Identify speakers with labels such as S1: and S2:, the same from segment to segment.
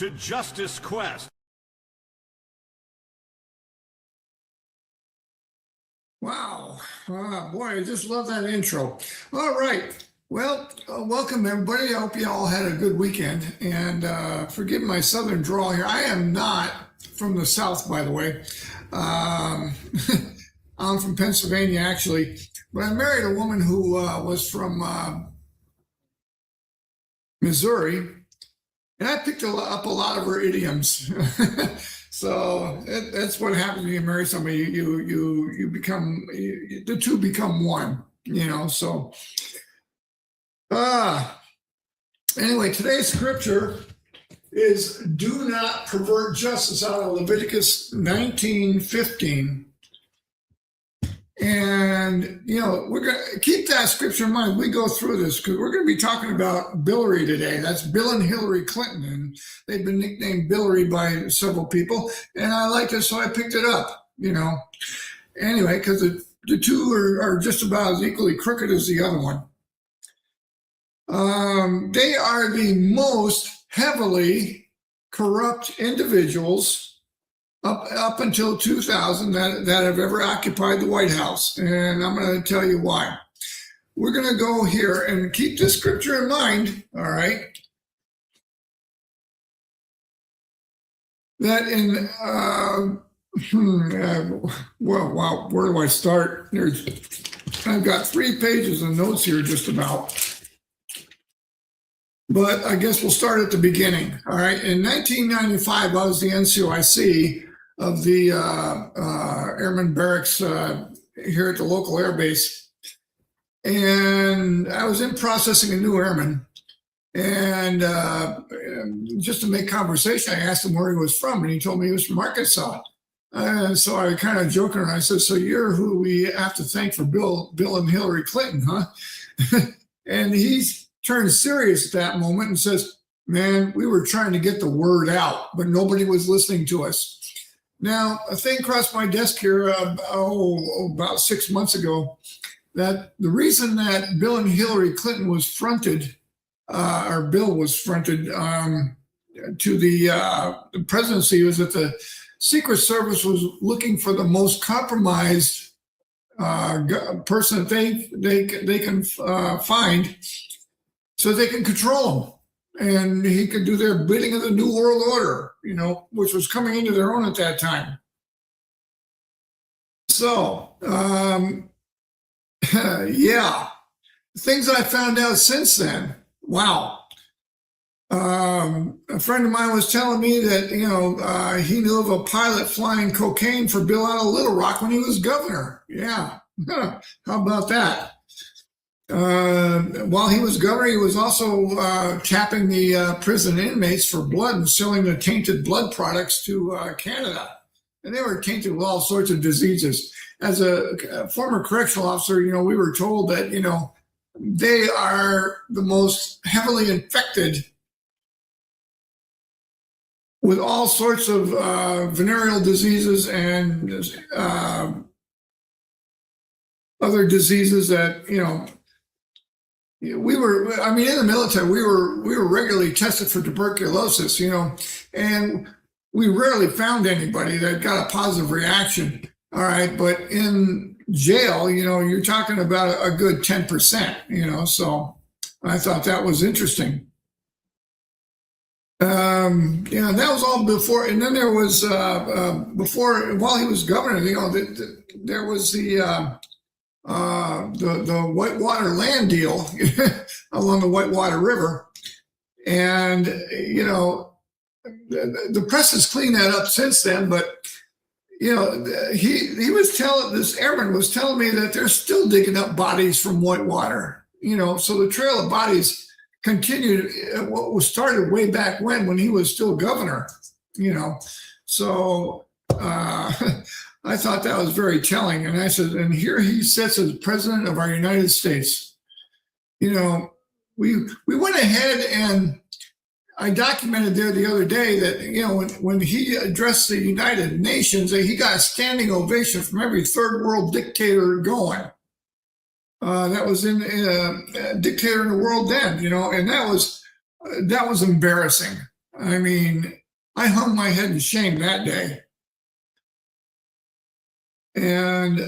S1: to Justice Quest.
S2: Wow. Boy, I just love that intro. All right. Well, welcome everybody. I hope you all had a good weekend. And forgive my southern drawl here. I am not from the South, by the way. I'm from Pennsylvania, actually. But I married a woman who was from Missouri. And I picked up a lot of her idioms. So that's what happens when you marry somebody. You become, the two become one, so. Anyway, today's scripture is do not pervert justice out of Leviticus 19:15. And, we're going to keep that scripture in mind. We go through this because we're going to be talking about Billary today. That's Bill and Hillary Clinton. And they've been nicknamed Billary by several people. And I liked it, so I picked it up, Anyway, because the two are just about as equally crooked as the other one. They are the most heavily corrupt individuals up until 2000 that have ever occupied the White House. And I'm going to tell you why. We're going to go here and keep this scripture in mind, all right? That in, wow, where do I start? I've got 3 pages of notes here just about. But I guess we'll start at the beginning, all right? In 1995, I was the NCOIC of the Airman Barracks here at the local air base. And I was in processing a new airman. And just to make conversation, I asked him where he was from, and he told me he was from Arkansas. So I kind of joking, and I said, so you're who we have to thank for Bill and Hillary Clinton, huh? And he's turned serious at that moment and says, man, we were trying to get the word out, but nobody was listening to us. Now, a thing crossed my desk here about 6 months ago, that the reason that Bill and Hillary Clinton was fronted, or Bill was fronted to the presidency was that the Secret Service was looking for the most compromised person that they can find so they can control them. And he could do their bidding of the New World Order, which was coming into their own at that time. So, yeah, things I found out since then. Wow. A friend of mine was telling me that, he knew of a pilot flying cocaine for Bill out of Little Rock when he was governor. Yeah. How about that? While he was governor, he was also tapping the prison inmates for blood and selling the tainted blood products to Canada. And they were tainted with all sorts of diseases. As a former correctional officer, we were told that, they are the most heavily infected with all sorts of venereal diseases and other diseases that, we were, in the military, we were regularly tested for tuberculosis, and we rarely found anybody that got a positive reaction. All right. But in jail, you're talking about a good 10%, so I thought that was interesting. That was all before. And then there was, while he was governor, there was the Whitewater land deal along the Whitewater River. And, the press has cleaned that up since then, but, he was this airman was telling me that they're still digging up bodies from Whitewater, so the trail of bodies continued what was started way back when he was still governor, so, I thought that was very telling. And I said, and here he sits as president of our United States. We went ahead and I documented there the other day that, when he addressed the United Nations, that he got a standing ovation from every third world dictator going. That was in dictator in the world then, and that was embarrassing. I mean, I hung my head in shame that day. And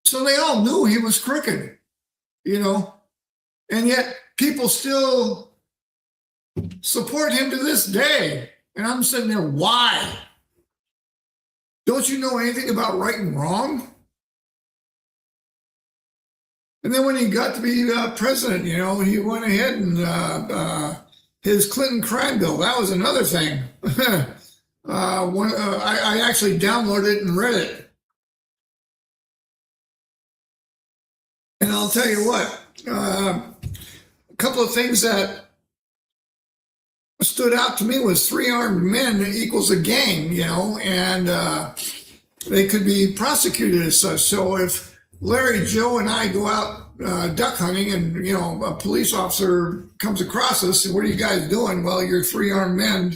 S2: so they all knew he was crooked, and yet people still support him to this day. And I'm sitting there, why? Don't you know anything about right and wrong? And then when he got to be president, he went ahead and his Clinton crime bill, that was another thing. I actually downloaded it and read it. And I'll tell you what, a couple of things that stood out to me was 3 armed men equals a gang, and they could be prosecuted as such. So if Larry, Joe, and I go out duck hunting and, a police officer comes across us, and what are you guys doing? Well, you're 3 armed men,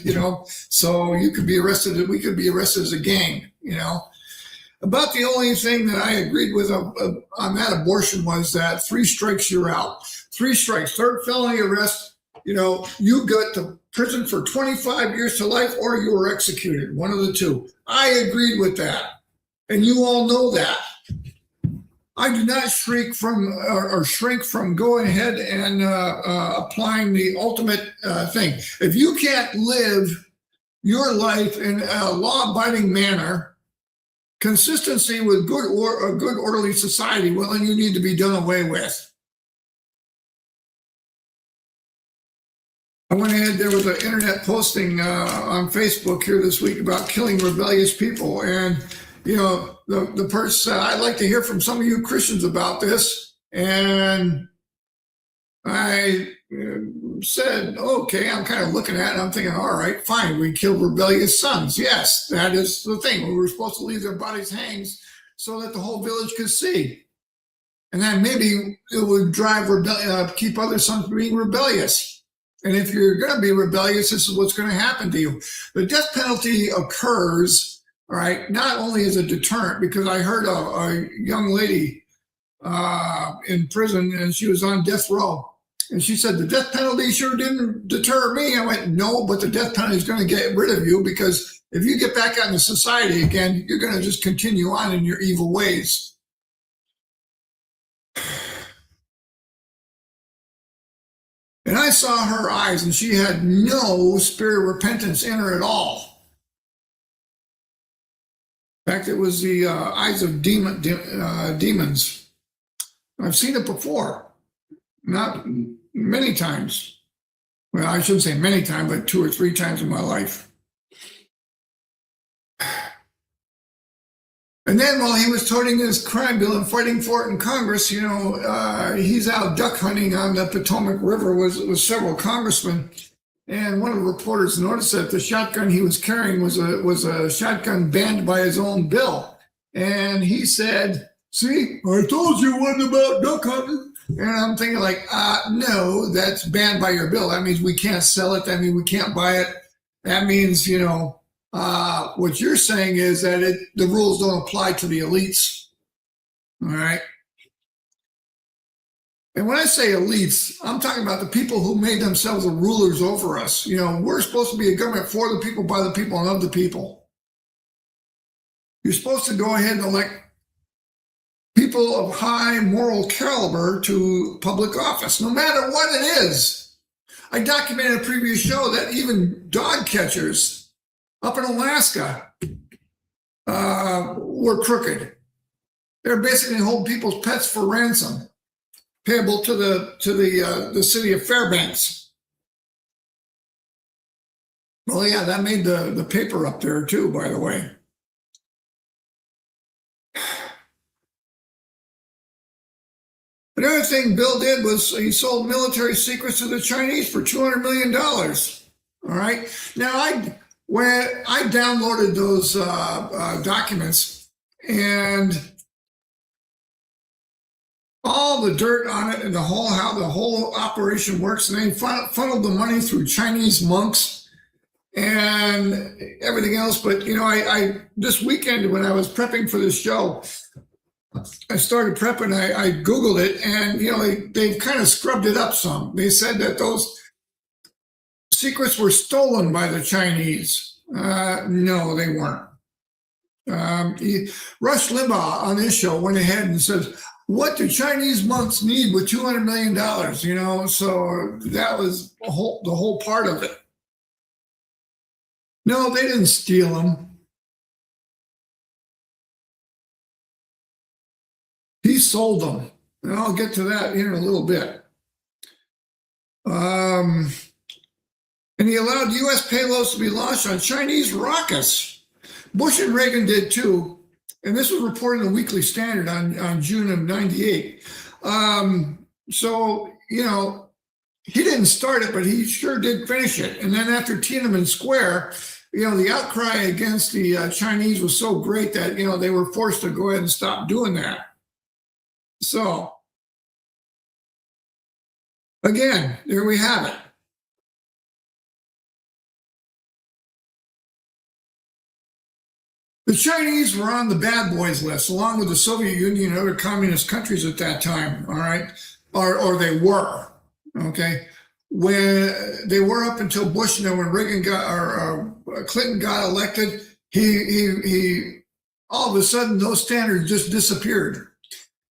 S2: so you could be arrested. We could be arrested as a gang, About the only thing that I agreed with on that abortion was that 3 strikes, you're out. 3 strikes, 3rd felony arrest, you go to prison for 25 years to life or you were executed, one of the two. I agreed with that. And you all know that. I do not shrink from going ahead and applying the ultimate thing. If you can't live your life in a law-abiding manner, consistency with a good orderly society, well, then you need to be done away with. I went ahead, there was an internet posting on Facebook here this week about killing rebellious people. And, the person said, I'd like to hear from some of you Christians about this. And I said, okay, I'm kind of looking at it. I'm thinking, all right, fine. We kill rebellious sons. Yes, that is the thing. We were supposed to leave their bodies hanged so that the whole village could see. And then maybe it would drive keep other sons from being rebellious. And if you're going to be rebellious, this is what's going to happen to you. The death penalty occurs, all right, not only as a deterrent, because I heard a young lady in prison, and she was on death row. And she said, the death penalty sure didn't deter me. I went, no, but the death penalty is going to get rid of you, because if you get back out into society again, you're going to just continue on in your evil ways. And I saw her eyes, and she had no spirit of repentance in her at all. In fact, it was the eyes of demons. I've seen it before, not many times. Well, I shouldn't say many times, but 2 or 3 times in my life. And then while he was toting his crime bill and fighting for it in Congress, he's out duck hunting on the Potomac River with several congressmen. And one of the reporters noticed that the shotgun he was carrying was a shotgun banned by his own bill. And he said, see, I told you it wasn't about duck hunting. And I'm thinking no, that's banned by your bill. That means we can't sell it. That means we can't buy it. That means, what you're saying is that the rules don't apply to the elites. All right. And when I say elites, I'm talking about the people who made themselves the rulers over us. We're supposed to be a government for the people, by the people, and of the people. You're supposed to go ahead and elect people of high moral caliber to public office, no matter what it is. I documented in a previous show that even dog catchers up in Alaska were crooked. They're basically holding people's pets for ransom, payable to the city of Fairbanks. Well, yeah, that made the paper up there too, by the way. Another thing Bill did was he sold military secrets to the Chinese for $200 million. All right. Now, I downloaded those documents, and all the dirt on it and how the whole operation works, and they funneled the money through Chinese monks and everything else. But I this weekend when I was prepping for this show, I started prepping. I Googled it, and they've kind of scrubbed it up some. They said that secrets were stolen by the Chinese. No, they weren't. Rush Limbaugh on his show went ahead and says, what do Chinese monks need with $200 million? So that was the whole part of it. No, they didn't steal them. He sold them. And I'll get to that in a little bit. And he allowed U.S. payloads to be launched on Chinese rockets. Bush and Reagan did too. And this was reported in the Weekly Standard on June of '98. So, he didn't start it, but he sure did finish it. And then after Tiananmen Square, the outcry against the Chinese was so great that, they were forced to go ahead and stop doing that. So, again, there we have it. The Chinese were on the bad boys list, along with the Soviet Union and other communist countries at that time, all right? Or they were, okay? When they were up until Bush, and then when Reagan Clinton got elected, he all of a sudden those standards just disappeared,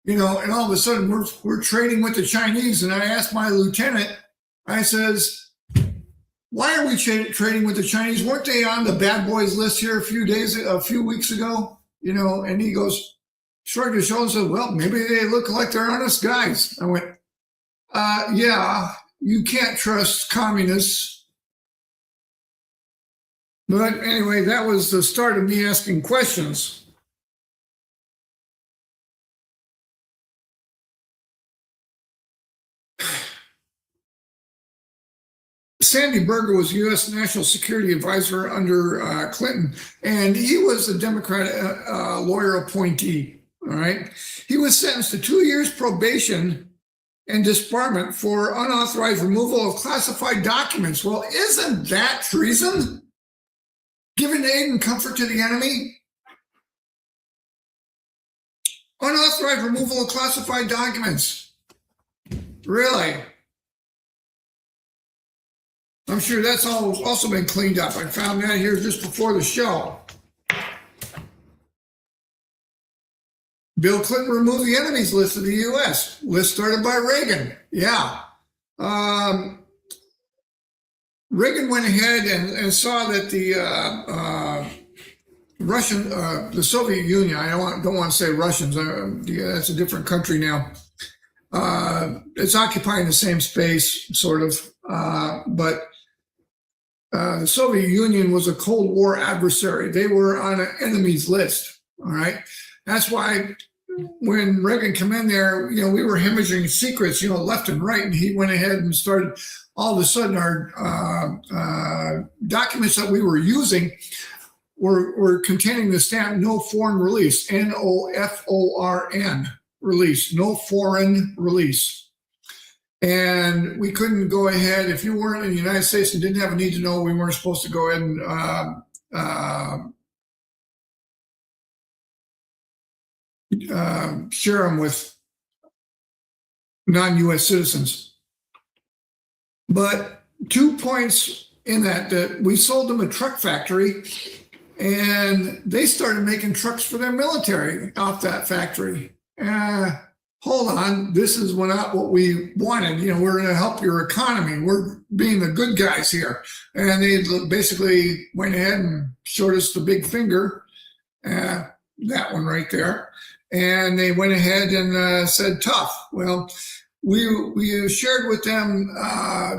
S2: and all of a sudden we're trading with the Chinese. And I asked my lieutenant, I says, why are we trading with the Chinese? Weren't they on the bad boys list here a few weeks ago? And he goes, shrugged his shoulders and said, well, maybe they look like they're honest guys. I went, yeah, you can't trust communists. But anyway, that was the start of me asking questions. Sandy Berger was U.S. National Security Advisor under Clinton, and he was a Democrat lawyer appointee, all right? He was sentenced to 2 years probation and disbarment for unauthorized removal of classified documents. Well, isn't that treason? Giving aid and comfort to the enemy? Unauthorized removal of classified documents. Really? I'm sure that's also been cleaned up. I found that here just before the show. Bill Clinton removed the enemies list of the U.S. List started by Reagan. Yeah. Reagan went ahead and saw that the the Soviet Union, I don't want to say Russians, that's a different country now. It's occupying the same space, sort of, but the Soviet Union was a Cold War adversary. They were on an enemies list, all right? That's why when Reagan came in there, we were hemorrhaging secrets, left and right, and he went ahead and started, all of a sudden, our documents that we were using were containing the stamp "No Foreign Release," NOFORN release, no foreign release. And we couldn't go ahead, if you weren't in the United States and didn't have a need to know, we weren't supposed to go ahead and share them with non-U.S. citizens. But 2 points in that we sold them a truck factory, and they started making trucks for their military off that factory. Hold on, this is not what we wanted. We're going to help your economy. We're being the good guys here. And they basically went ahead and showed us the big finger, that one right there. And they went ahead and said, tough. Well, we shared with them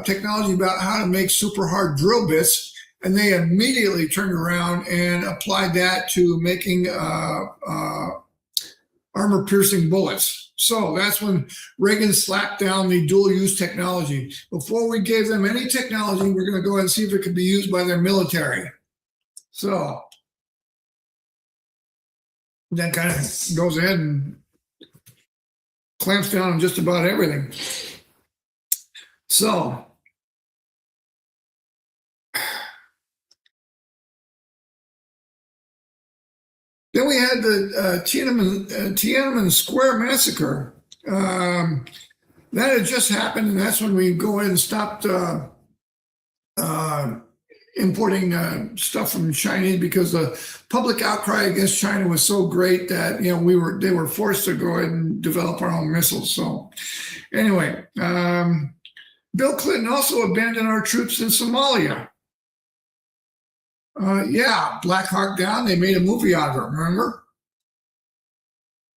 S2: technology about how to make super hard drill bits, and they immediately turned around and applied that to making armor-piercing bullets. So that's when Reagan slapped down the dual-use technology. Before we gave them any technology, we're going to go ahead and see if it could be used by their military. So that kind of goes ahead and clamps down on just about everything. So then we had the Tiananmen Square massacre. That had just happened, and that's when we go in and stopped importing stuff from Chinese because the public outcry against China was so great that they were forced to go ahead and develop our own missiles. So anyway, Bill Clinton also abandoned our troops in Somalia. Yeah, Black Hawk Down. They made a movie out of it. Remember?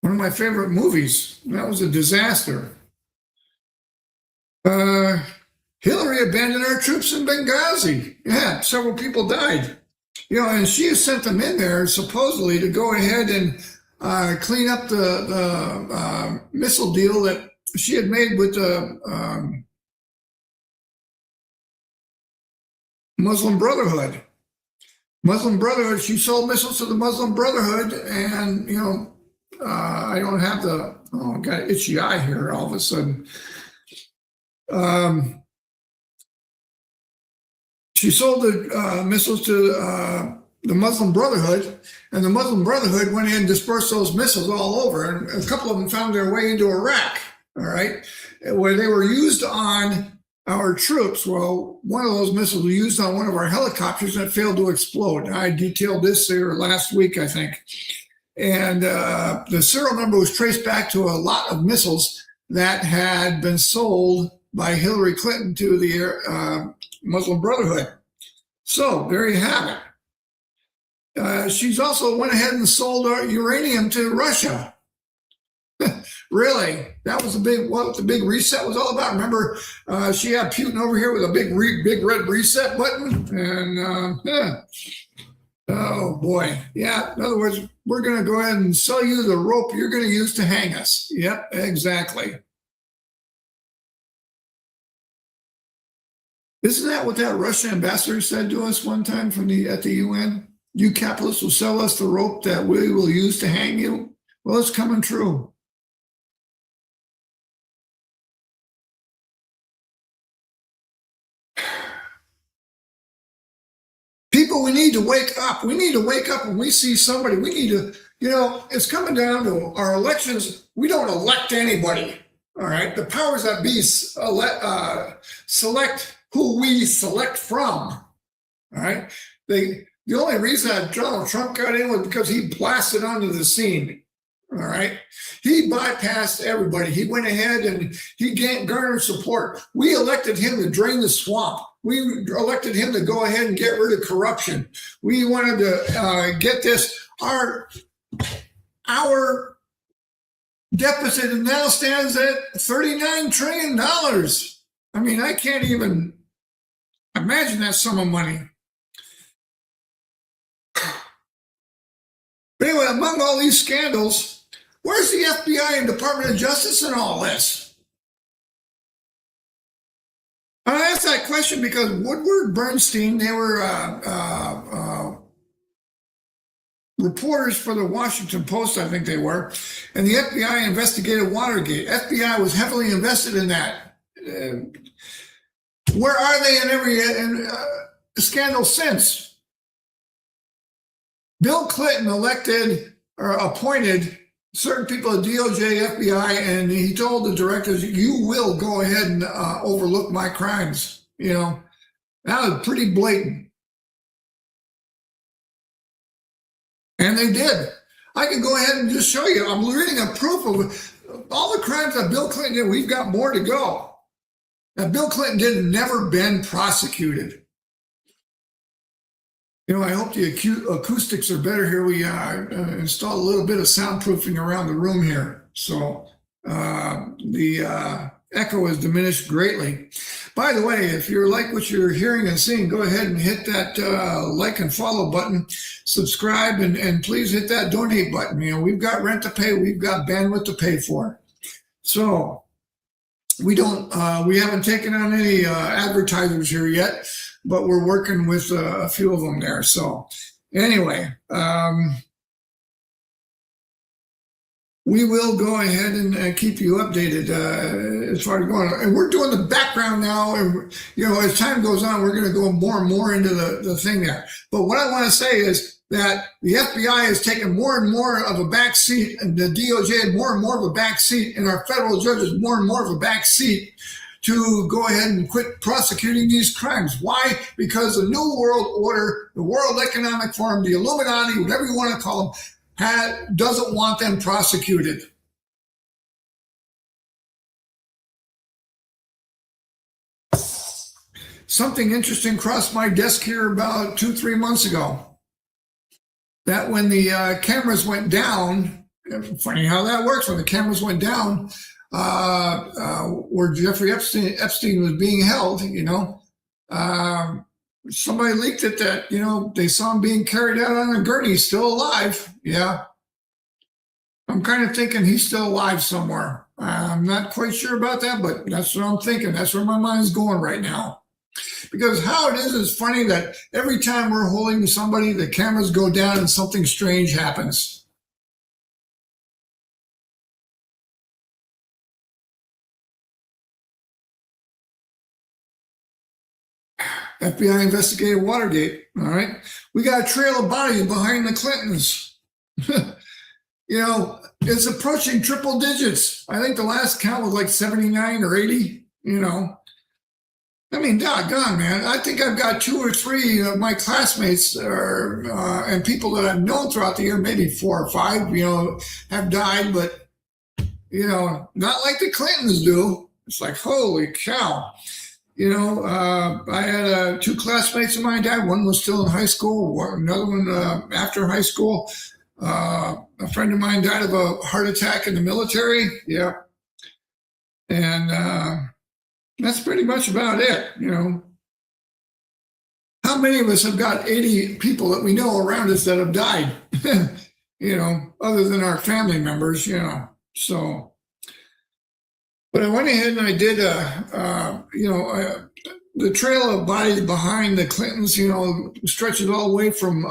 S2: One of my favorite movies. That was a disaster. Hillary abandoned our troops in Benghazi. Yeah, several people died. And she sent them in there supposedly to go ahead and clean up the missile deal that she had made with the Muslim Brotherhood. She sold missiles to the Muslim Brotherhood, and I don't have I got an itchy eye here all of a sudden. She sold the missiles to the Muslim Brotherhood, and the Muslim Brotherhood went in and dispersed those missiles all over, and a couple of them found their way into Iraq, all right, where they were used on our troops. Well, one of those missiles was used on one of our helicopters, and it failed to explode. I detailed this here last week, I think. And the serial number was traced back to a lot of missiles that had been sold by Hillary Clinton to the Muslim Brotherhood. So there you have it. She's also went ahead and sold uranium to Russia. Really? That was what the big reset was all about. Remember, she had Putin over here with a big red reset button, and oh boy, yeah. In other words, we're going to go ahead and sell you the rope you're going to use to hang us. Yep, exactly. Isn't that what that Russian ambassador said to us one time at the UN? You capitalists will sell us the rope that we will use to hang you. Well, it's coming true. People, we need to wake up. We need to wake up when we see somebody. We need to, it's coming down to our elections. We don't elect anybody. All right. The powers that be select who we select from. All right. The only reason that Donald Trump got in was because he blasted onto the scene. All right. He bypassed everybody. He went ahead and he garnered support. We elected him to drain the swamp. We elected him to go ahead and get rid of corruption. We wanted to get this. Our deficit now stands at $39 trillion. I mean, I can't even imagine that sum of money. But anyway, among all these scandals, where's the FBI and Department of Justice in all this? I asked that question because Woodward Bernstein, they were reporters for the Washington Post, I think they were, and the FBI investigated Watergate. FBI was heavily invested in that. Where are they in every scandal since? Bill Clinton appointed certain people at DOJ, FBI, and he told the directors, you will go ahead and overlook my crimes. That was pretty blatant. And they did. I can go ahead and just show you. I'm reading a proof of all the crimes that Bill Clinton did. We've got more to go. That Bill Clinton did never been prosecuted. I hope the acoustics are better here. We installed a little bit of soundproofing around the room here. So the echo is diminished greatly. By the way, if you like what you're hearing and seeing, go ahead and hit that like and follow button, subscribe, and please hit that donate button. We've got rent to pay. We've got bandwidth to pay for. So we haven't taken on any advertisers here yet, but we're working with a few of them there. So anyway, we will go ahead and keep you updated as far as going on. And we're doing the background now. And, as time goes on, we're going to go more and more into the thing there. But what I want to say is that the FBI has taken more and more of a back seat, and the DOJ had more and more of a back seat, and our federal judges more and more of a back seat to go ahead and quit prosecuting these crimes. Why? Because the New World Order, the World Economic Forum, the Illuminati, whatever you want to call them, doesn't want them prosecuted. Something interesting crossed my desk here about 2-3 months ago. That when the cameras went down, funny how that works, when the cameras went down, where Jeffrey Epstein was being held, somebody leaked it that, they saw him being carried out on a gurney, still alive. Yeah. I'm kind of thinking he's still alive somewhere. I'm not quite sure about that, but that's what I'm thinking. That's where my mind's going right now. Because how it is funny that every time we're holding somebody, the cameras go down and something strange happens. FBI investigated Watergate. All right. We got a trail of bodies behind the Clintons. It's approaching triple digits. I think the last count was like 79 or 80, I mean, doggone, man. I think I've got 2 or 3 of my classmates and people that I've known throughout the year, maybe 4 or 5, have died, but, not like the Clintons do. It's like, holy cow. I had 2 classmates of mine died. One was still in high school, another one after high school. A friend of mine died of a heart attack in the military. Yeah. And that's pretty much about it, How many of us have got 80 people that we know around us that have died, other than our family members, So, but I went ahead and I did, the trail of bodies behind the Clintons, stretches all the way from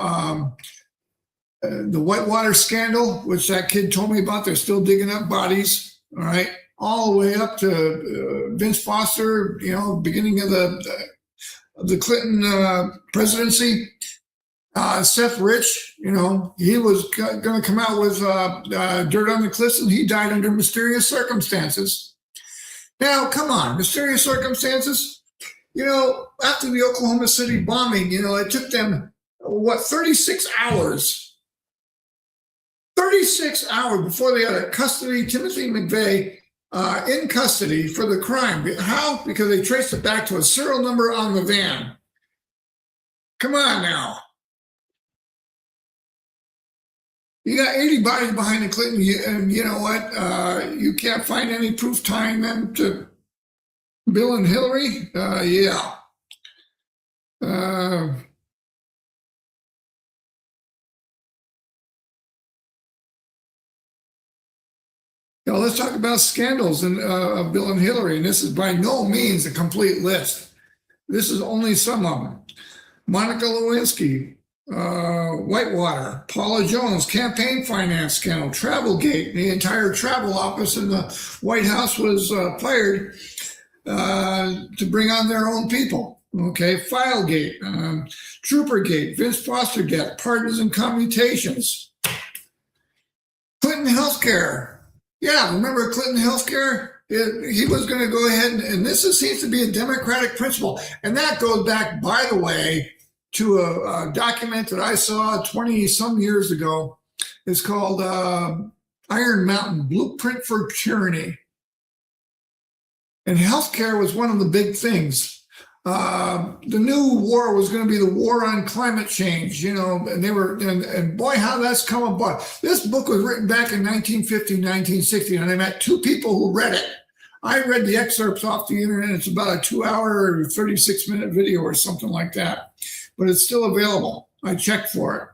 S2: the Whitewater scandal, which that kid told me about. They're still digging up bodies, all right, all the way up to Vince Foster, beginning of the Clinton presidency. Seth Rich, he was going to come out with dirt on the cliffs, and he died under mysterious circumstances. Now, come on, mysterious circumstances? After the Oklahoma City bombing, it took them, 36 hours? 36 hours before they had custody Timothy McVeigh in custody for the crime. How? Because they traced it back to a serial number on the van. Come on now. You got 80 bodies behind the Clinton, and you know what? You can't find any proof tying them to Bill and Hillary? Yeah. Now let's talk about scandals of Bill and Hillary, and this is by no means a complete list. This is only some of them. Monica Lewinsky, Whitewater, Paula Jones, campaign finance scandal, Travelgate. The entire travel office in the White House was fired to bring on their own people. Okay, Filegate, Troopergate, Vince Foster debt, partisan commutations. Clinton healthcare. Yeah, remember Clinton healthcare? He was going to go ahead and this seems to be a Democratic principle. And that goes back, by the way, to a document that I saw 20-some years ago. It's called Iron Mountain, Blueprint for Tyranny. And healthcare was one of the big things. The new war was going to be the war on climate change, and they were, and boy, how that's come about. This book was written back in 1950, 1960, and I met 2 people who read it. I read the excerpts off the internet. It's about a 2-hour or 36-minute video or something like that, but it's still available. I checked for it.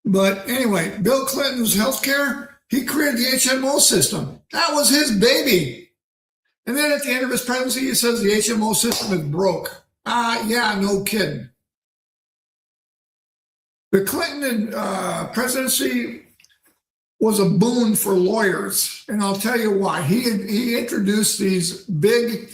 S2: But anyway, Bill Clinton's healthcare, he created the HMO system. That was his baby. And then at the end of his presidency, he says the HMO system is broke. Yeah, no kidding. The Clinton presidency was a boon for lawyers, and I'll tell you why. He introduced these big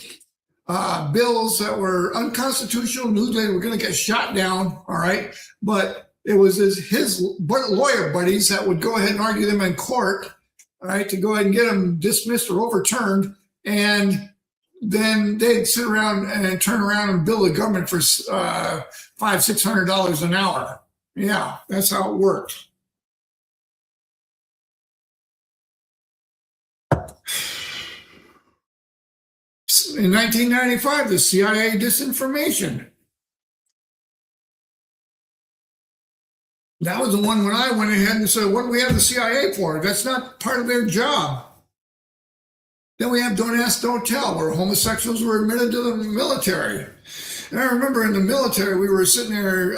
S2: bills that were unconstitutional, knew they were going to get shot down, all right? But it was his lawyer buddies that would go ahead and argue them in court, all right, to go ahead and get them dismissed or overturned. And then they'd sit around and turn around and bill the government for $500-600 an hour. Yeah, that's how it worked. In 1995, the CIA disinformation. That was the one when I went ahead and said, what do we have the CIA for? That's not part of their job. Then we have Don't Ask, Don't Tell, where homosexuals were admitted to the military. And I remember in the military, we were sitting there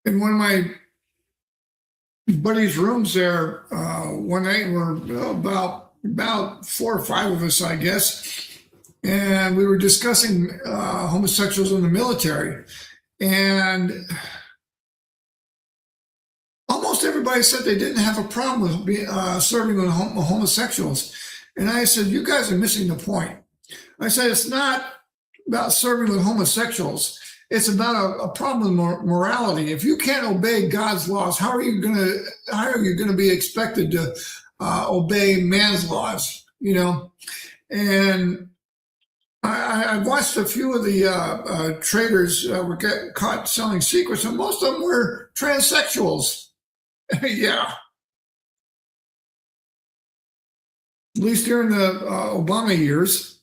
S2: in one of my buddy's rooms there one night. Were about 4 or 5 of us, I guess, and we were discussing homosexuals in the military, and almost everybody said they didn't have a problem with serving with homosexuals. And I said, you guys are missing the point. I said, it's not about serving with homosexuals. It's about a problem with morality. If you can't obey God's laws, how are you going to be expected to obey man's laws? You know, and I watched a few of the traders were getting caught selling secrets, and most of them were transsexuals. Yeah. At least during the Obama years.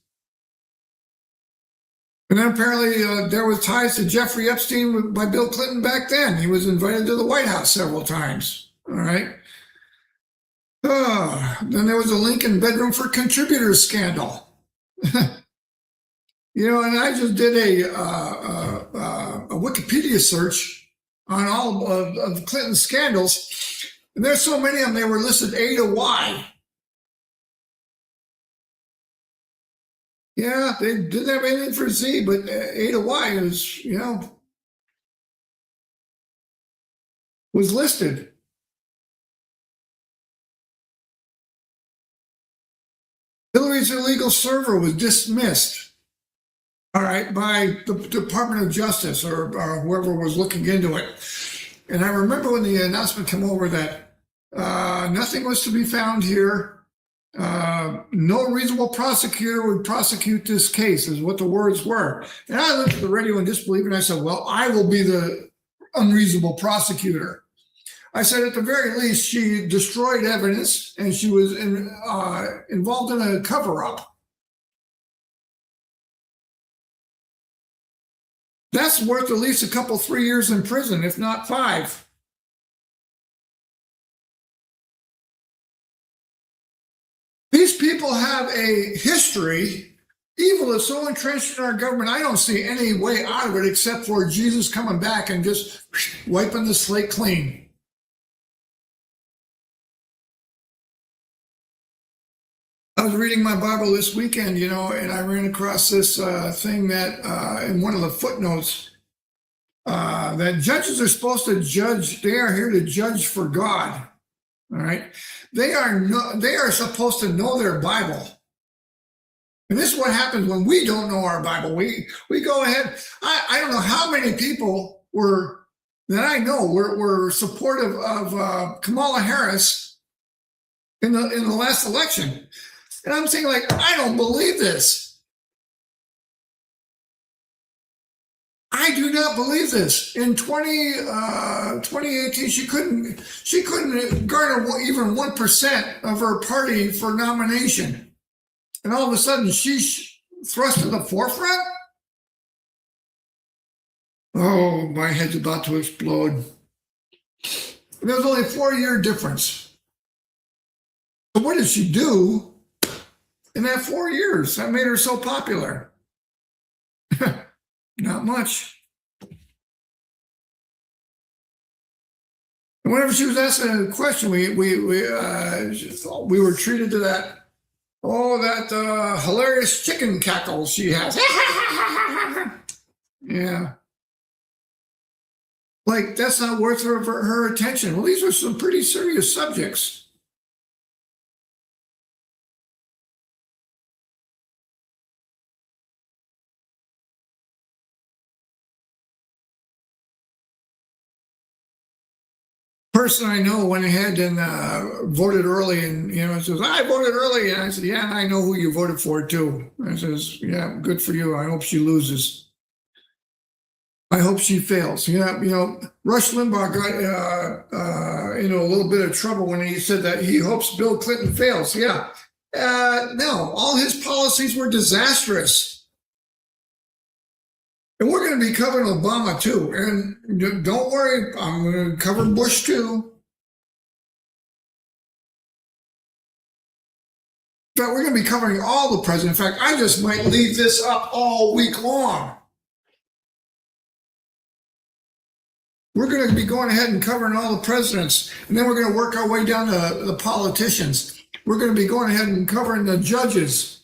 S2: And then apparently there was ties to Jeffrey Epstein by Bill Clinton back then. He was invited to the White House several times. All right. Then there was a Lincoln bedroom for contributors scandal. You know, and I just did a Wikipedia search on all of Clinton's scandals. And there's so many of them, they were listed A to Y. Yeah, they didn't have anything for Z, but A to Y is, you know, was listed. Hillary's illegal server was dismissed, all right, by the Department of Justice or whoever was looking into it. And I remember when the announcement came over that nothing was to be found here. No reasonable prosecutor would prosecute this case, is what the words were. And I looked at the radio in disbelief and I said, well, I will be the unreasonable prosecutor. I said, at the very least, she destroyed evidence and she was involved in a cover-up. That's worth at least a couple, 3 years in prison, if not 5. These people have a history. Evil is so entrenched in our government, I don't see any way out of it except for Jesus coming back and just wiping the slate clean. I was reading my Bible this weekend, you know, and I ran across this thing that in one of the footnotes that judges are supposed to judge. They are here to judge for God. All right. They are supposed to know their Bible. And this is what happens when we don't know our Bible. We go ahead. I don't know how many people that I know were supportive of Kamala Harris in the last election. And I'm saying, like, I don't believe this. I do not believe this. In 2018, she couldn't garner even 1% of her party for nomination. And all of a sudden, she's thrust to the forefront? Oh, my head's about to explode. There was only a 4-year difference. So what did she do in that 4 years that made her so popular? Not much. And whenever she was asking a question, we were treated to that hilarious chicken cackle she has. Yeah. Like, that's not worth her attention. Well, these are some pretty serious subjects. person I know went ahead and voted early, and says, I voted early, and I said, yeah, I know who you voted for too. I says, yeah, good for you. I hope she loses. I hope she fails. Rush Limbaugh got a little bit of trouble when he said that he hopes Bill Clinton fails. Yeah, no, all his policies were disastrous. And we're going to be covering Obama too. And don't worry, I'm going to cover Bush too. In fact, we're going to be covering all the presidents. In fact, I just might leave this up all week long. We're going to be going ahead and covering all the presidents, and then we're going to work our way down to the politicians. We're going to be going ahead and covering the judges.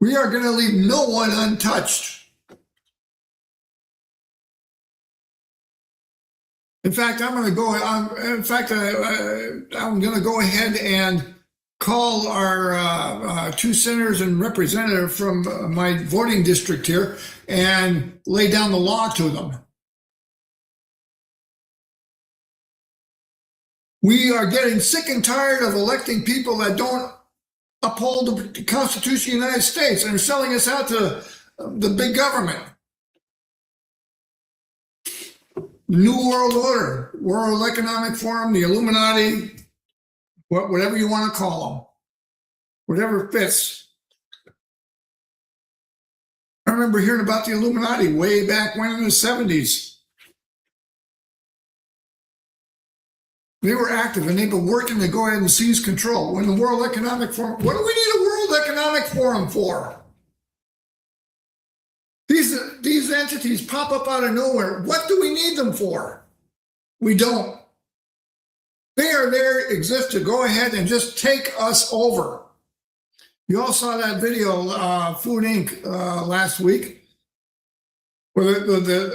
S2: We are going to leave no one untouched. In fact, I'm going to go ahead and call our two senators and representative from my voting district here and lay down the law to them. We are getting sick and tired of electing people that don't uphold the Constitution of the United States and are selling us out to the big government. New World Order, World Economic Forum, the Illuminati, whatever you want to call them, whatever fits. I remember hearing about the Illuminati way back when in the 70s. They were active, and they've been working to go ahead and seize control. When the World Economic Forum, what do we need a World Economic Forum for? These entities pop up out of nowhere. What do we need them for? We don't. They are there, exist to go ahead and just take us over. You all saw that video, Food Inc., last week. Where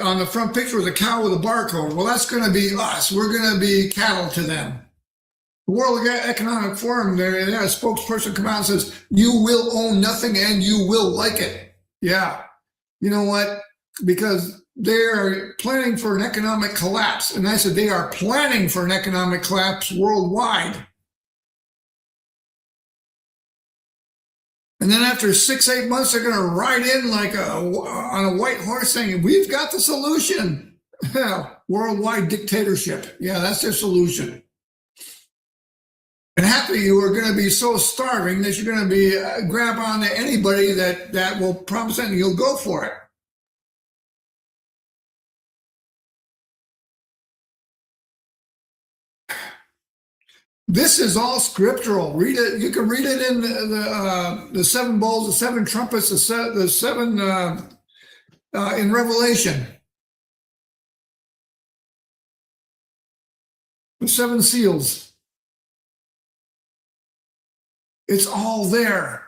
S2: on the front picture was a cow with a barcode. Well, that's going to be us. We're going to be cattle to them. The World Economic Forum, there, a spokesperson come out and says, you will own nothing and you will like it. Yeah. You know what? Because they are planning for an economic collapse. And I said, they are planning for an economic collapse worldwide. And then after 6-8 months, they're going to ride in like on a white horse saying, we've got the solution. Worldwide dictatorship. Yeah, that's their solution. And half of you are going to be so starving that you're going to be grab on to anybody that will promise anything. You'll go for it. This is all scriptural. Read it. You can read it in the seven bowls, the seven trumpets, the seven in Revelation. The seven seals. It's all there.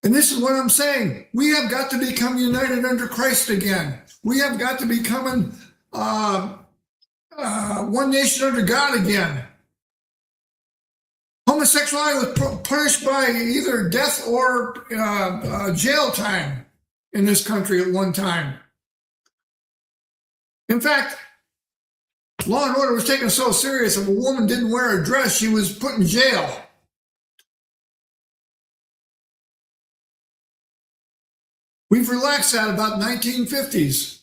S2: And this is what I'm saying. We have got to become united under Christ again. We have got to become one nation under God again. Homosexuality was punished by either death or jail time in this country at one time. In fact, law and order was taken so serious, if a woman didn't wear a dress, she was put in jail. We've relaxed that about 1950s.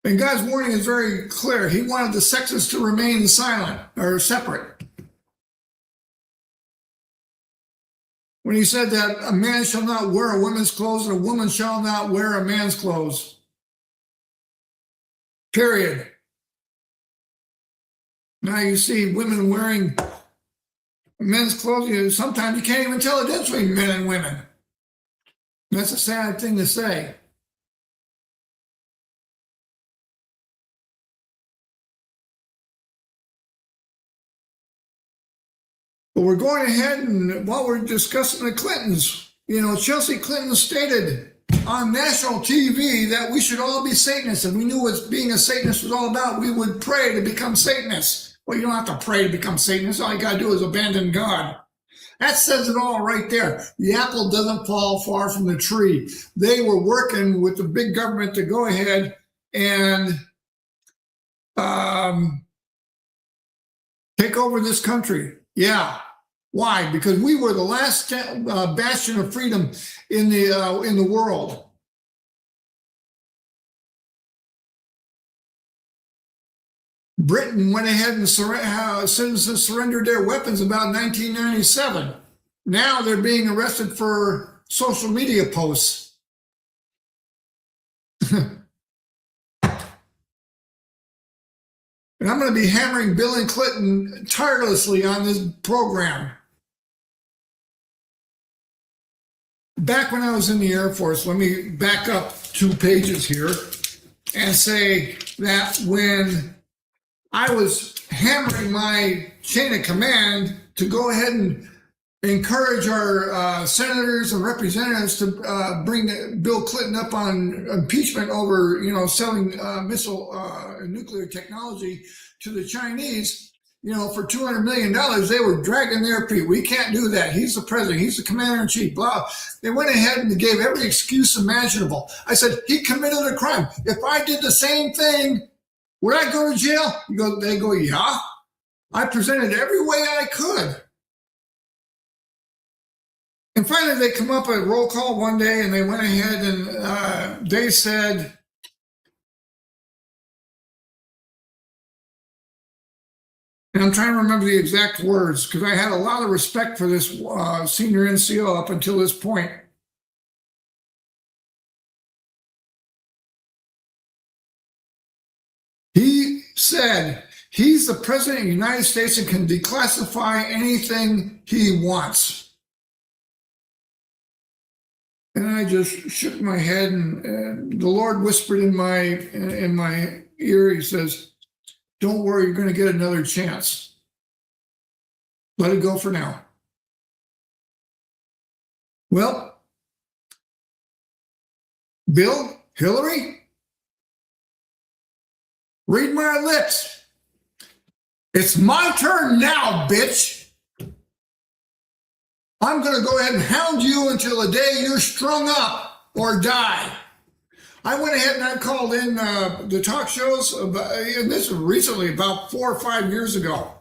S2: And God's warning is very clear. He wanted the sexes to remain silent or separate. When he said that a man shall not wear a woman's clothes and a woman shall not wear a man's clothes. Period. Now you see women wearing men's clothes. Sometimes you can't even tell the difference between men and women. That's a sad thing to say. But we're going ahead, and while we're discussing the Clintons, Chelsea Clinton stated on national TV that we should all be Satanists. If we knew what being a Satanist was all about, we would pray to become Satanists. Well, you don't have to pray to become Satanists. All you got to do is abandon God. That says it all right there. The apple doesn't fall far from the tree. They were working with the big government to go ahead and take over this country. Yeah. Why? Because we were the last bastion of freedom in the world. Britain went ahead and citizens surrendered their weapons about 1997. Now they're being arrested for social media posts. And I'm going to be hammering Bill and Clinton tirelessly on this program. Back when I was in the Air Force, let me back up 2 pages here and say that when I was hammering my chain of command to go ahead and encourage our senators and representatives to bring Bill Clinton up on impeachment over, selling missile and nuclear technology to the Chinese, for $200 million, they were dragging their feet. We can't do that. He's the president. He's the commander in chief. Blah. They went ahead and gave every excuse imaginable. I said, he committed a crime. If I did the same thing, would I go to jail? They go, yeah. I presented every way I could. And finally, they come up at roll call one day, and they went ahead and they said, and I'm trying to remember the exact words because I had a lot of respect for this senior NCO up until this point. He said he's the president of the United States and can declassify anything he wants. And I just shook my head, and the Lord whispered in my ear. He says, "Don't worry, you're going to get another chance. Let it go for now." Well, Bill, Hillary, read my lips. It's my turn now, bitch. I'm going to go ahead and hound you until the day you're strung up or die. I went ahead and I called in the talk shows, and this was recently, about 4 or 5 years ago,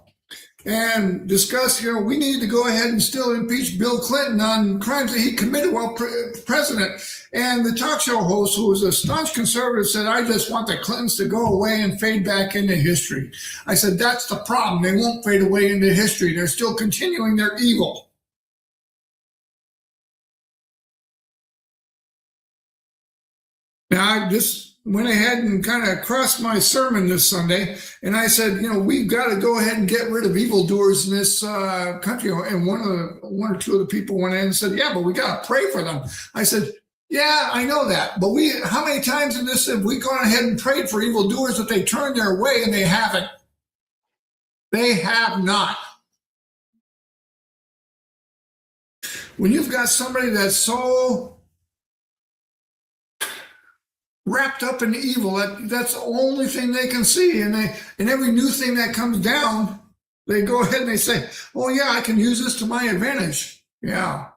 S2: and discussed, we need to go ahead and still impeach Bill Clinton on crimes that he committed while president. And the talk show host, who was a staunch conservative, said, I just want the Clintons to go away and fade back into history. I said, that's the problem. They won't fade away into history. They're still continuing their evil. Now, I just went ahead and kind of crossed my sermon this Sunday, and I said, we've got to go ahead and get rid of evildoers in this country. And one or two of the people went in and said, yeah, but we got to pray for them. I said, yeah, I know that. But how many times in this have we gone ahead and prayed for evildoers that they turned their way, and they haven't? They have not. When you've got somebody that's so wrapped up in evil, that's the only thing they can see, and every new thing that comes down, they go ahead and they say, oh yeah, I can use this to my advantage. Yeah.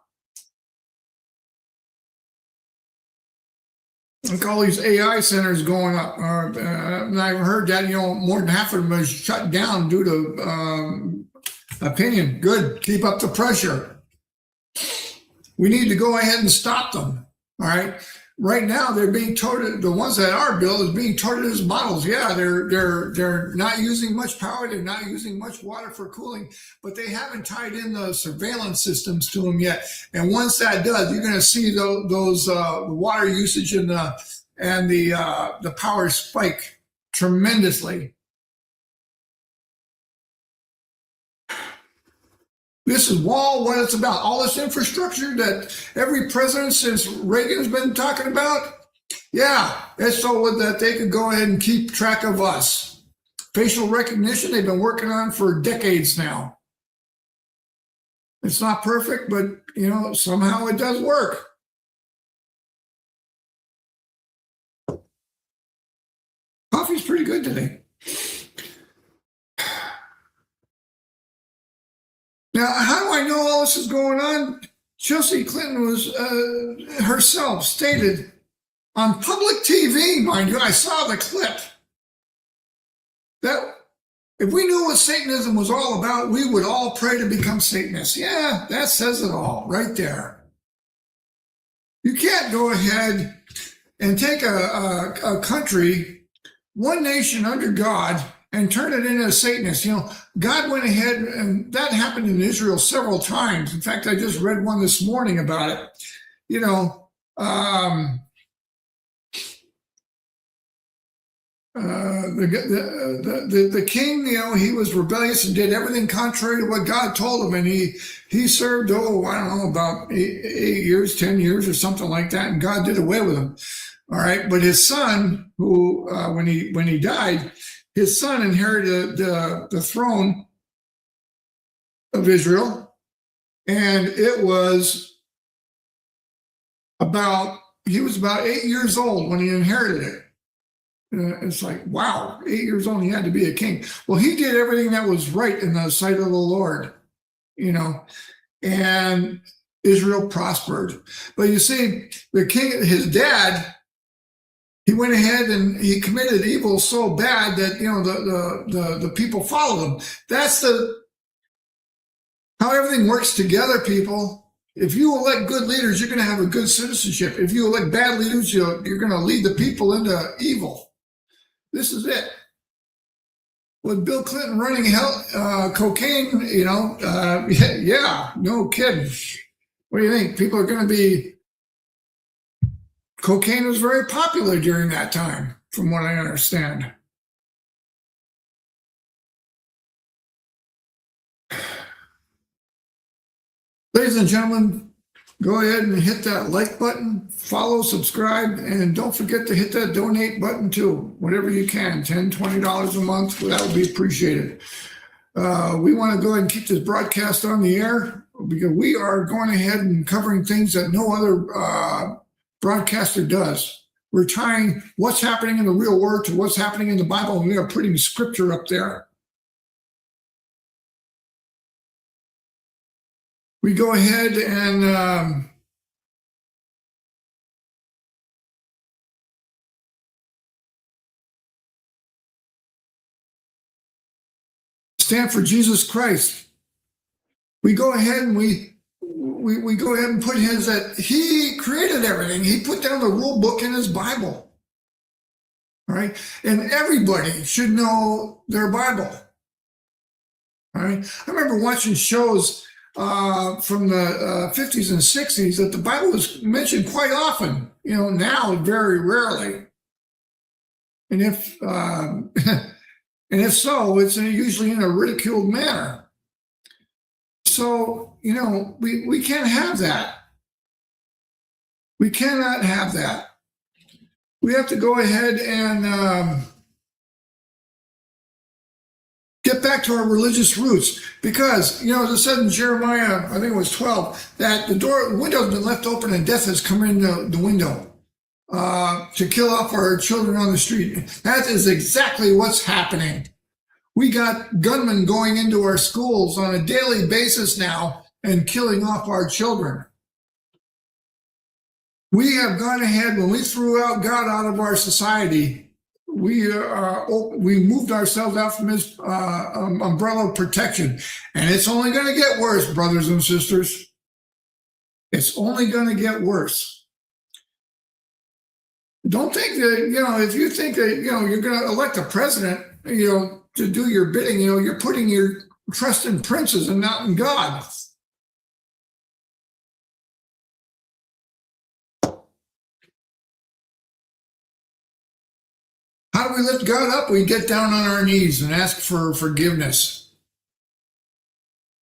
S2: Like all these AI centers going up, and I've heard that more than half of them are shut down due to opinion. Good, keep up the pressure. We need to go ahead and stop them. All right. Right now, they're being touted. The ones that are built is being touted as models. Yeah, they're not using much power. They're not using much water for cooling, but they haven't tied in the surveillance systems to them yet. And once that does, you're going to see those water usage and the power spike tremendously. This is what it's about. All this infrastructure that every president since Reagan's been talking about. Yeah, it's so that they could go ahead and keep track of us. Facial recognition, they've been working on for decades now. It's not perfect, but, somehow it does work. Coffee's pretty good today. Now, how do I know all this is going on? Chelsea Clinton was herself stated on public TV, mind you, I saw the clip, that if we knew what Satanism was all about, we would all pray to become Satanists. Yeah, that says it all right there. You can't go ahead and take a country, one nation under God, and turn it into a Satanist. You know, God went ahead, and that happened in Israel several times. In fact, I just read one this morning about it. You know, the king, you know, he was rebellious and did everything contrary to what God told him, and he served, I don't know, about 8 years, 10 years, or something like that, and God did away with him. All right, but his son, who when he died, his son inherited the throne of Israel, and he was about 8 years old when he inherited it. It's like, wow, 8 years old, he had to be a king. Well, he did everything that was right in the sight of the Lord, you know, and Israel prospered. But you see, the king, his dad, he went ahead and he committed evil so bad that, you know, the people followed him. That's how everything works together, people. If you elect good leaders, you're going to have a good citizenship. If you elect bad leaders, you're going to lead the people into evil. This is it. With Bill Clinton running cocaine, you know, yeah, no kidding. What do you think? People are going to be... Cocaine was very popular during that time, from what I understand. Ladies and gentlemen, go ahead and hit that like button, follow, subscribe, and don't forget to hit that donate button too, whatever you can, $10, $20 a month, that would be appreciated. We want to go ahead and keep this broadcast on the air because we are going ahead and covering things that no other broadcaster does. We're tying what's happening in the real world to what's happening in the Bible, and we are putting scripture up there. We go ahead and stand for Jesus Christ. We go ahead and we go ahead and put that he created everything. He put down the rule book in his Bible. All right. And everybody should know their Bible. All right. I remember watching shows from the 50s and 60s that the Bible was mentioned quite often. You know, now very rarely. And if so, it's usually in a ridiculed manner. So, you know, we can't have that. We cannot have that. We have to go ahead and get back to our religious roots because, you know, as it said in Jeremiah, I think it was 12, that the window has been left open and death has come in the window to kill off our children on the street. That is exactly what's happening. We got gunmen going into our schools on a daily basis now and killing off our children. We have gone ahead, when we threw out God out of our society, we moved ourselves out from his umbrella of protection. And it's only going to get worse, brothers and sisters. It's only going to get worse. Don't think that, you know, if you think that, you know, you're going to elect a president, you know, to do your bidding, you know, you're putting your trust in princes and not in God. How do we lift God up? We get down on our knees and ask for forgiveness.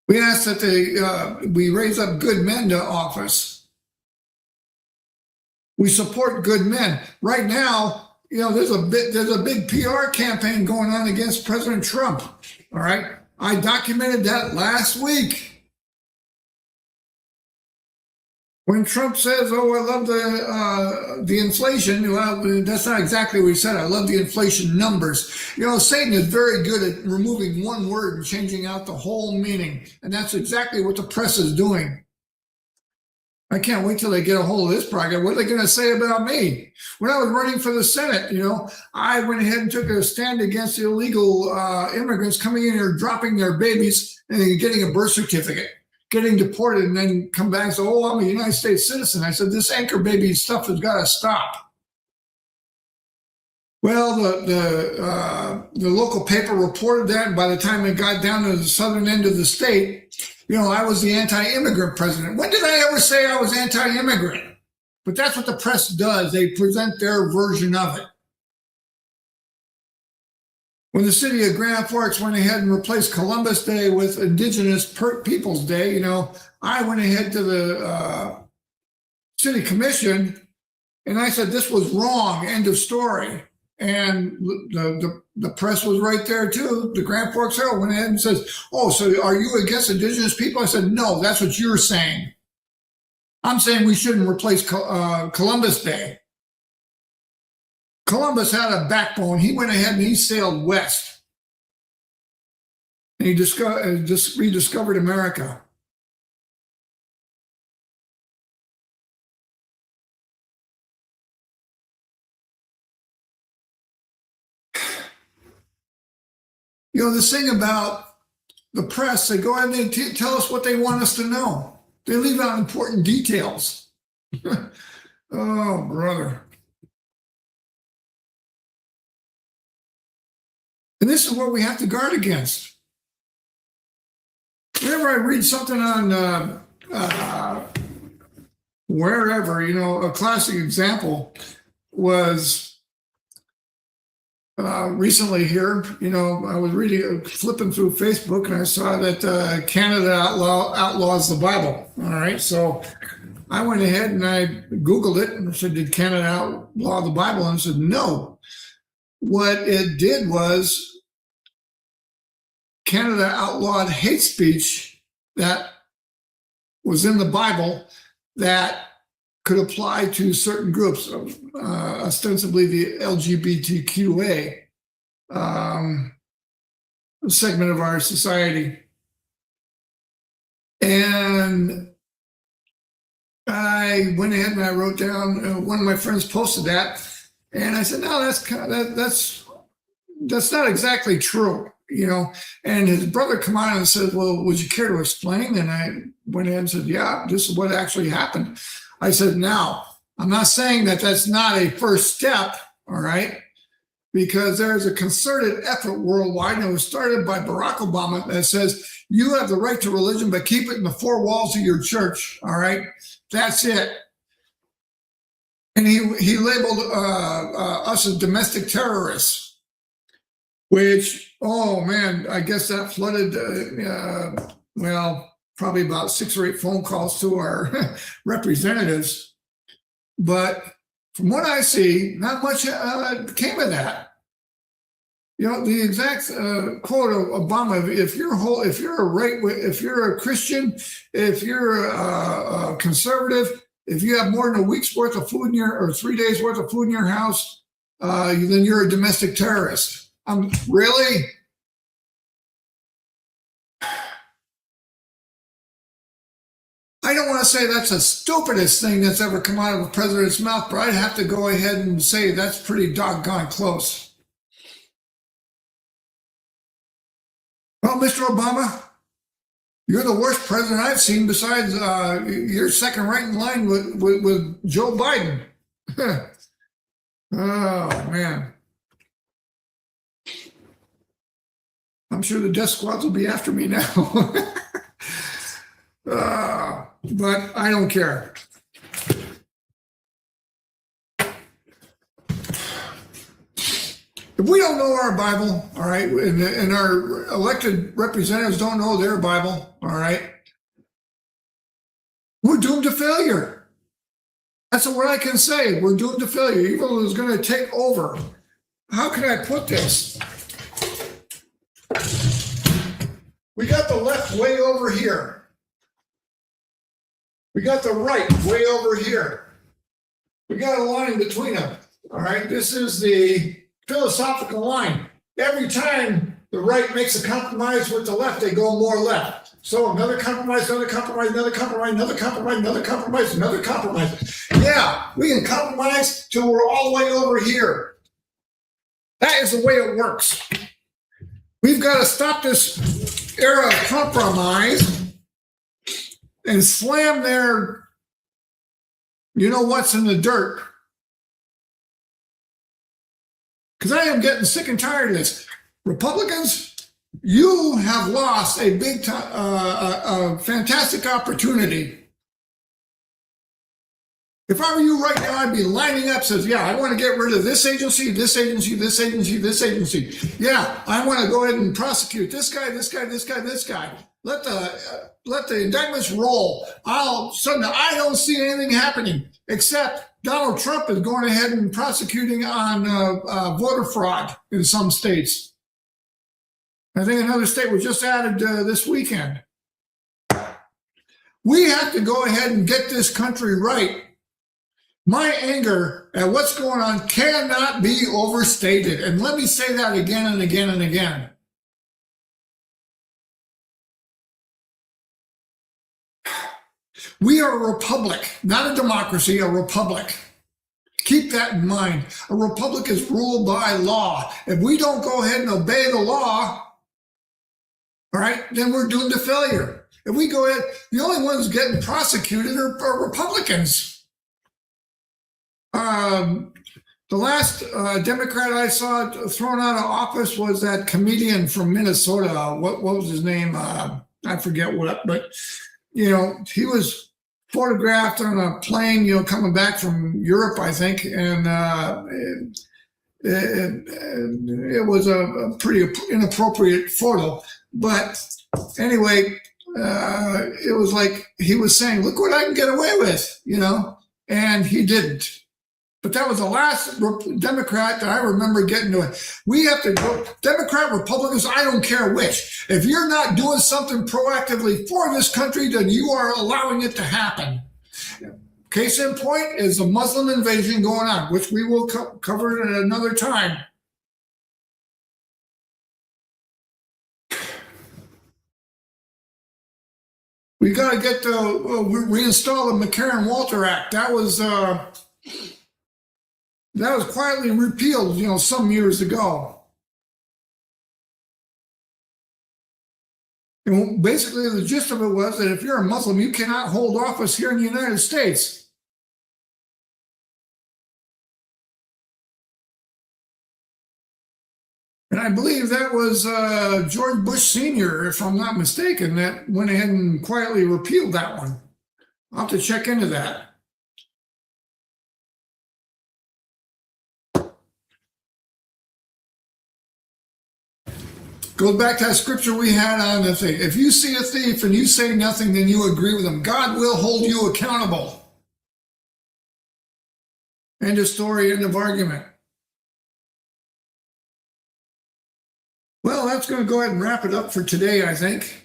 S2: We ask that we raise up good men to office. We support good men. Right now, you know, there's a big PR campaign going on against President Trump. All right. I documented that last week. When Trump says, "Oh, I love the inflation," well, that's not exactly what he said. I love the inflation numbers. Satan is very good at removing one word and changing out the whole meaning, and that's exactly what the press is doing. I can't wait till they get a hold of this project. What are they going to say about me? When I was running for the Senate, I went ahead and took a stand against illegal immigrants coming in here, dropping their babies and getting a birth certificate, getting deported, and then come back and say, "Oh, I'm a United States citizen." I said, this anchor baby stuff has got to stop. Well, the local paper reported that, and by the time it got down to the southern end of the state, I was the anti-immigrant president. When did I ever say I was anti-immigrant? But that's what the press does. They present their version of it. When the city of Grand Forks went ahead and replaced Columbus Day with Indigenous Peoples Day, I went ahead to the city commission and I said this was wrong, end of story. And the press was right there too. The Grand Forks Herald went ahead and says, "Oh, so are you against Indigenous people?" I said, "No, that's what you're saying. I'm saying we shouldn't replace Columbus Day." Columbus had a backbone. He went ahead and he sailed west. And he rediscovered America. This thing about the press, they go ahead and they tell us what they want us to know. They leave out important details. Oh, brother. And this is what we have to guard against. Whenever I read something on wherever, a classic example was recently here, I was flipping through Facebook, and I saw that Canada outlaws the Bible. All right, so I went ahead and I Googled it and said, "Did Canada outlaw the Bible?" And it said, "No." What it did was Canada outlawed hate speech that was in the Bible that could apply to certain groups, ostensibly the LGBTQA segment of our society. And I went ahead and I wrote down, one of my friends posted that, and I said, "No, that's not exactly true." And his brother come on and said, "Well, would you care to explain?" And I went in and said, "Yeah, this is what actually happened." I said, "Now, I'm not saying that that's not a first step, all right, because there is a concerted effort worldwide, and it was started by Barack Obama, that says you have the right to religion, but keep it in the four walls of your church, all right? That's it." And he labeled us as domestic terrorists. Which, oh man, I guess that flooded, probably about 6 or 8 phone calls to our representatives. But from what I see, not much came of that. The exact quote of Obama: "If you're a Christian, if you're a conservative, if you have more than a week's worth of food or 3 days worth of food in your house, then you're a domestic terrorist." Really? I don't want to say that's the stupidest thing that's ever come out of a president's mouth, but I'd have to go ahead and say that's pretty doggone close. Well, Mr. Obama, you're the worst president I've seen besides you're second right in line with Joe Biden. Oh, man. I'm sure the death squads will be after me now. But I don't care. If we don't know our Bible, all right, and our elected representatives don't know their Bible, all right, we're doomed to failure. That's what I can say. We're doomed to failure. Evil is going to take over. How can I put this? We got the left way over here. We got the right way over here. We got a line between them. All right, this is the philosophical line. Every time the right makes a compromise with the left, they go more left. So another compromise, another compromise, another compromise, another compromise, another compromise, another compromise. Yeah, we can compromise till we're all the way over here. That is the way it works. We've got to stop this era of compromise and slam their, you know what's in the dirt. Because I am getting sick and tired of this. Republicans, you have lost a big time, a fantastic opportunity. If I were you right now, I'd be lining up, says, yeah, I want to get rid of this agency, this agency, this agency, this agency. Yeah, I want to go ahead and prosecute this guy, this guy, this guy, this guy. Let the indictments roll. Suddenly I don't see anything happening except Donald Trump is going ahead and prosecuting on voter fraud in some states. I think another state was just added this weekend. We have to go ahead and get this country right. My anger at what's going on cannot be overstated. And let me say that again and again and again. We are a republic, not a democracy, a republic. Keep that in mind. A republic is ruled by law. If we don't go ahead and obey the law, all right, then we're doomed to failure. If we go ahead, the only ones getting prosecuted are Republicans. The last Democrat I saw thrown out of office was that comedian from Minnesota. What was his name? I forget what, but you know, he was photographed on a plane, you know, coming back from Europe, I think, and it was a pretty inappropriate photo. But anyway, it was like he was saying, "Look what I can get away with," you know, and he didn't. But that was the last Democrat that I remember getting to it. We have to go, Democrat, Republicans, I don't care which. If you're not doing something proactively for this country, then you are allowing it to happen. Case in point is the Muslim invasion going on, which we will cover at another time. We got to get reinstall the McCarran-Walter Act. That was quietly repealed, you know, some years ago. And basically, the gist of it was that if you're a Muslim, you cannot hold office here in the United States. And I believe that was George Bush Sr., if I'm not mistaken, that went ahead and quietly repealed that one. I'll have to check into that. Goes back to that scripture we had on the thing. If you see a thief and you say nothing, then you agree with him. God will hold you accountable. End of story, end of argument. Well, that's going to go ahead and wrap it up for today, I think.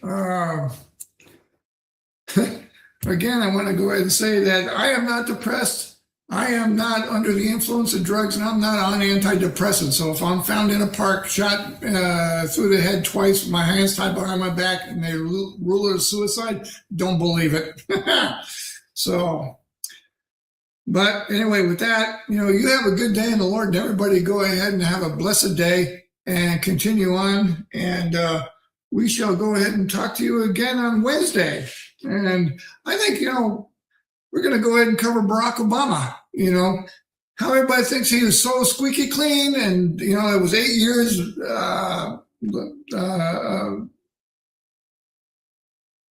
S2: Again, I want to go ahead and say that I am not depressed. I am not under the influence of drugs, and I'm not on antidepressants. So if I'm found in a park, shot through the head twice, with my hands tied behind my back, and they rule it as suicide, don't believe it. So, but anyway, with that, you know, you have a good day in the Lord, and everybody go ahead and have a blessed day and continue on. And we shall go ahead and talk to you again on Wednesday. And I think, you know, we're going to go ahead and cover Barack Obama, you know, how everybody thinks he was so squeaky clean. And, you know, it was 8 years,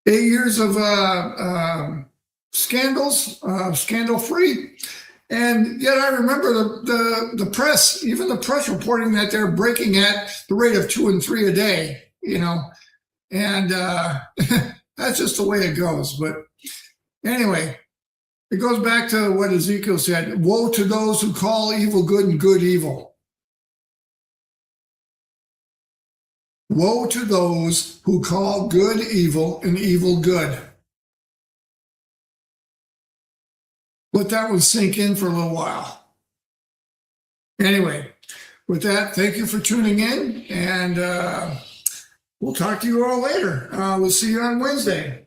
S2: 8 years of scandals, scandal-free. And yet I remember the press, even the press reporting that they're breaking at the rate of 2 and 3 a day, you know, and that's just the way it goes. But anyway, it goes back to what Ezekiel said, woe to those who call evil good and good evil. Woe to those who call good evil and evil good. let that one sink in for a little while. Anyway, with that, thank you for tuning in, and we'll talk to you all later. We'll see you on Wednesday.